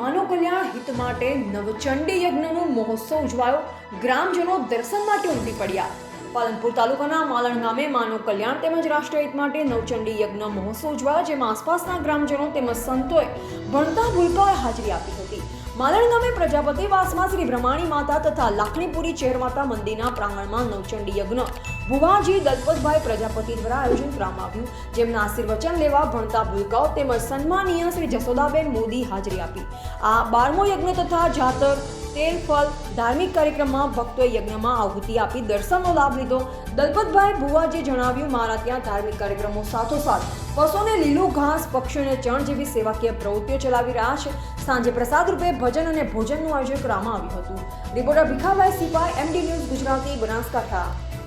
માનવ કલ્યાણ હિત માટે નવચંડી યજ્ઞનો મહોત્સવ ઉજવાયો. ગ્રામજનો દર્શન માટે ઉમટી પડ્યા. પાલનપુર તાલુકાના માલણ ગામે માનવ કલ્યાણ તેમજ રાષ્ટ્રીય હિત માટે નવચંડી યજ્ઞ મહોત્સવ ઉજવાયો, જેમાં આસપાસના ગ્રામજનો તેમજ સંતોએ ભણતા ભૂલકાઓએ હાજરી આપી હતી. માલણ ગામે પ્રજાપતિવાસમાં શ્રી બ્રહ્માણી માતા તથા લાખણીપુરી ચેરમાતા મંદિરના પ્રાંગણમાં નવચંડી યજ્ઞ ભુવાજી દલપતભાઈ પ્રજાપતિ દ્વારા આયોજન કરવામાં આવ્યું, જેમના આશીર્વચન લેવા ભણતા ભૂલકાઓ તેમજ સન્માનીય શ્રી જશોદાબેન મોદી હાજરી આપી. આ 12મો યજ્ઞ તથા જાતર તેલ ફળ ધાર્મિક કાર્યક્રમમાં ભક્તોએ યજ્ઞમાં આહુતિ આપી દર્શનનો લાભ લીધો. દલપતભાઈ ભુવાજીએ જણાવ્યું, મારા ત્યાં ધાર્મિક કાર્યક્રમો સાથોસાથ પશુઓને લીલું ઘાસ, પક્ષીઓને ચણ જેવી સેવાકીય પ્રવૃત્તિઓ ચલાવી રહ્યા છે. સાંજે પ્રસાદ રૂપે ભજન અને ભોજનનું આયોજન કરવામાં આવ્યું હતું. Reporter Bhikhabhai Sipai, MD news Gujarati, Banaskantha.